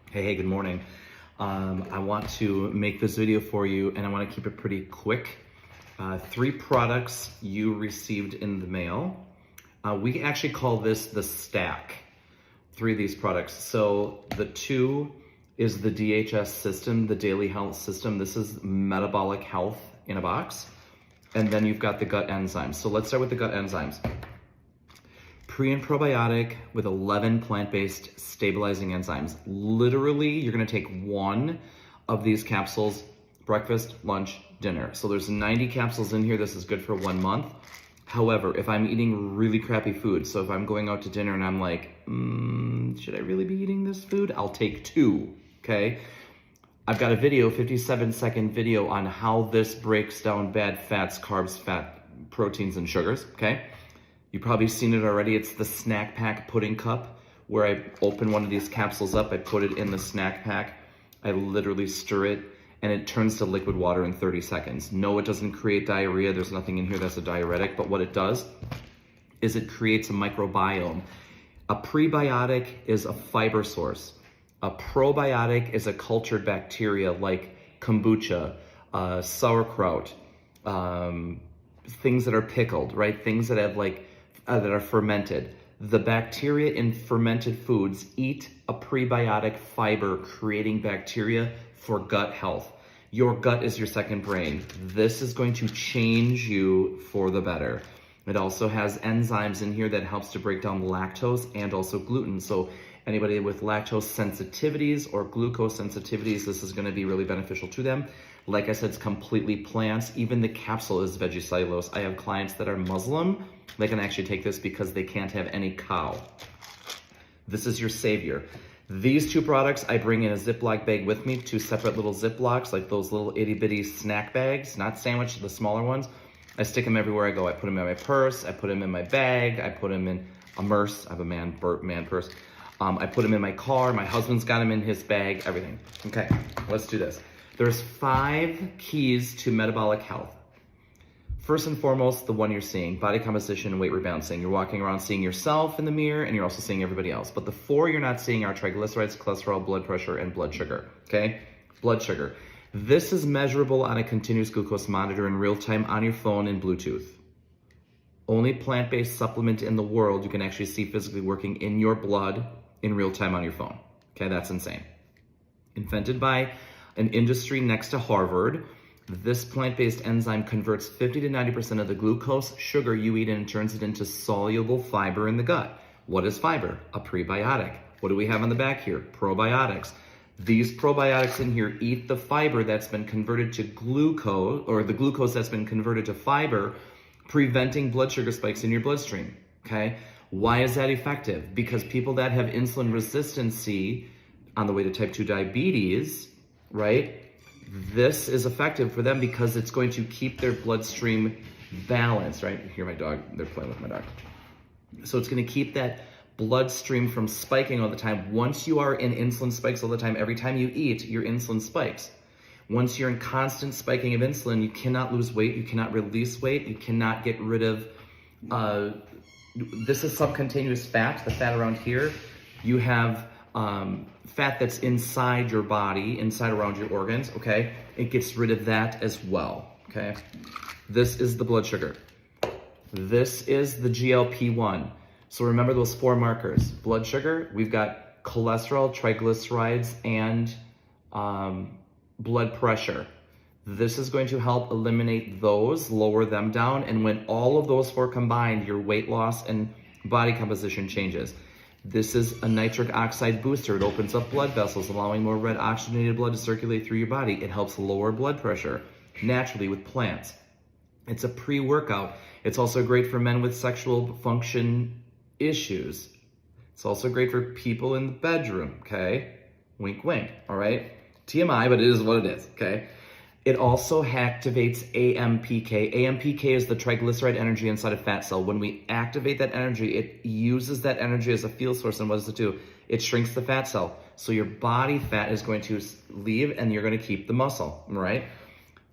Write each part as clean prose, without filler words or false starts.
Hey, good morning. I want to make this video for you and I want to keep it pretty quick. 3 products you received in the mail. We actually call this the stack, 3 of these products. So the 2 is the DHS System, the Daily Health System. This is metabolic health in a box. And then you've got the gut enzymes. So let's start with the gut enzymes. Pre and probiotic with 11 plant-based stabilizing enzymes. Literally, you're gonna take 1 of these capsules, breakfast, lunch, dinner. So there's 90 capsules in here. This is good for 1 month. However, if I'm eating really crappy food, so if I'm going out to dinner and I'm like, should I really be eating this food? I'll take 2, okay? I've got a video, 57-second video on how this breaks down bad fats, carbs, fat, proteins, and sugars, okay? You've probably seen it already. It's the snack pack pudding cup where I open one of these capsules up, I put it in the snack pack, I literally stir it, and it turns to liquid water in 30 seconds. No, it doesn't create diarrhea. There's nothing in here that's a diuretic, but what it does is it creates a microbiome. A prebiotic is a fiber source. A probiotic is a cultured bacteria like kombucha, sauerkraut, things that are pickled, right? Things that have that are fermented. The bacteria in fermented foods eat a prebiotic fiber, creating bacteria for gut health. Your gut is your second brain. This is going to change you for the better. It also has enzymes in here that helps to break down lactose and also gluten. So anybody with lactose sensitivities or glucose sensitivities, this is gonna be really beneficial to them. Like I said, it's completely plants. Even the capsule is veggie cellulose. I have clients that are Muslim. They can actually take this because they can't have any cow. This is your savior. These 2 products I bring in a Ziploc bag with me, 2 separate little Ziplocs, like those little itty bitty snack bags, not sandwich, the smaller ones. I stick them everywhere I go. I put them in my purse, I put them in my bag, I put them in a merce. I have a man purse. I put them in my car. My husband's got them in his bag, everything. Okay, let's do this. There's 5 keys to metabolic health. First and foremost, the one you're seeing, body composition and weight rebalancing. You're walking around seeing yourself in the mirror and you're also seeing everybody else. But the 4 you're not seeing are triglycerides, cholesterol, blood pressure, and blood sugar, okay? Blood sugar. This is measurable on a continuous glucose monitor in real time on your phone and Bluetooth. Only plant-based supplement in the world you can actually see physically working in your blood in real time on your phone. Okay, that's insane. Invented by an industry next to Harvard, this plant-based enzyme converts 50 to 90% of the glucose sugar you eat and turns it into soluble fiber in the gut. What is fiber? A prebiotic. What do we have on the back here? Probiotics. These probiotics in here eat the fiber that's been converted to glucose, or the glucose that's been converted to fiber, preventing blood sugar spikes in your bloodstream, okay? Why is that effective? Because people that have insulin resistancy on the way to type 2 diabetes, right? This is effective for them because it's going to keep their bloodstream balanced, right? You hear my dog, they're playing with my dog. So it's gonna keep that bloodstream from spiking all the time. Once you are in insulin spikes all the time, every time you eat, your insulin spikes. Once you're in constant spiking of insulin, you cannot lose weight, you cannot release weight, you cannot get rid of, this is subcutaneous fat, the fat around here. You have fat that's inside your body, inside around your organs, okay? It gets rid of that as well, okay? This is the blood sugar. This is the GLP-1. So remember those 4 markers. Blood sugar, we've got cholesterol, triglycerides, and blood pressure. This is going to help eliminate those, lower them down, and when all of those 4 combined, your weight loss and body composition changes. This is a nitric oxide booster. It opens up blood vessels, allowing more red oxygenated blood to circulate through your body. It helps lower blood pressure naturally with plants. It's a pre-workout. It's also great for men with sexual function issues. It's also great for people in the bedroom, okay? Wink, wink, all right? TMI, but it is what it is, okay? It also activates AMPK. AMPK is the triglyceride energy inside a fat cell. When we activate that energy, it uses that energy as a fuel source, and what does it do? It shrinks the fat cell. So your body fat is going to leave and you're gonna keep the muscle, right?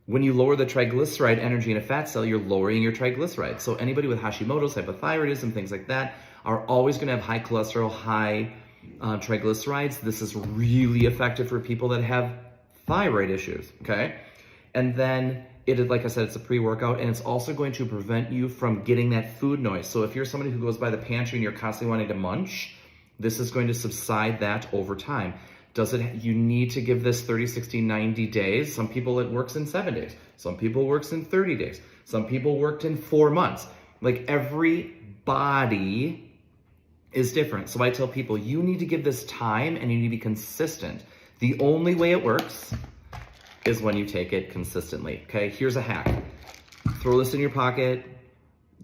When you lower the triglyceride energy in a fat cell, you're lowering your triglycerides. So anybody with Hashimoto's, hypothyroidism, things like that, are always gonna have high cholesterol, high triglycerides. This is really effective for people that have thyroid issues, okay? And then like I said, it's a pre-workout, and it's also going to prevent you from getting that food noise. So if you're somebody who goes by the pantry and you're constantly wanting to munch, this is going to subside that over time. You need to give this 30, 60, 90 days. Some people it works in 7 days. Some people works in 30 days. Some people worked in 4 months. Like, every body is different. So I tell people, you need to give this time and you need to be consistent. The only way it works is when you take it consistently, okay? Here's a hack. Throw this in your pocket,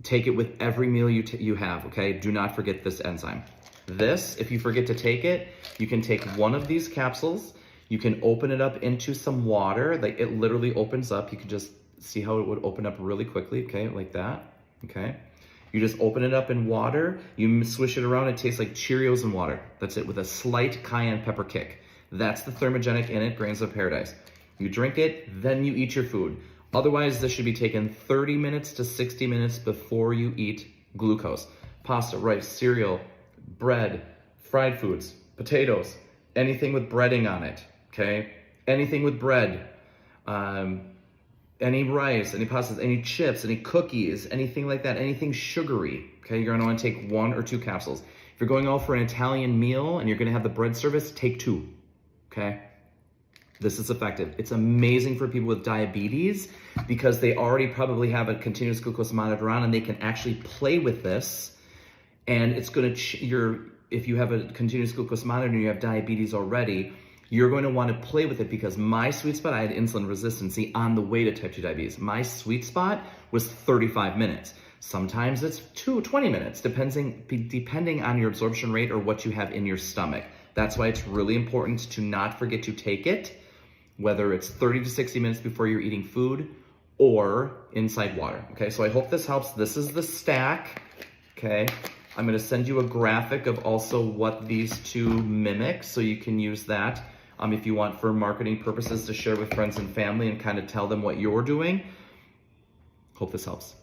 take it with every meal you have, okay? Do not forget this enzyme. This, if you forget to take it, you can take one of these capsules, you can open it up into some water, like it literally opens up. You can just see how it would open up really quickly, okay, like that, okay? You just open it up in water, you swish it around, it tastes like Cheerios in water. That's it, with a slight cayenne pepper kick. That's the thermogenic in it, grains of paradise. You drink it, then you eat your food. Otherwise, this should be taken 30 minutes to 60 minutes before you eat glucose. Pasta, rice, cereal, bread, fried foods, potatoes, anything with breading on it, okay? Anything with bread, any rice, any pastas, any chips, any cookies, anything like that, anything sugary, okay? You're gonna wanna take 1 or 2 capsules. If you're going out for an Italian meal and you're gonna have the bread service, take 2, okay? This is effective. It's amazing for people with diabetes because they already probably have a continuous glucose monitor on and they can actually play with this. And it's gonna, if you have a continuous glucose monitor and you have diabetes already, you're going to want to play with it, because my sweet spot, I had insulin resistance on the way to type 2 diabetes. My sweet spot was 35 minutes. Sometimes it's 20 minutes, depending on your absorption rate or what you have in your stomach. That's why it's really important to not forget to take it, whether it's 30 to 60 minutes before you're eating food or inside water, okay? So I hope this helps. This is the stack, okay? I'm gonna send you a graphic of also what these 2 mimic, so you can use that if you want for marketing purposes to share with friends and family and kind of tell them what you're doing. Hope this helps.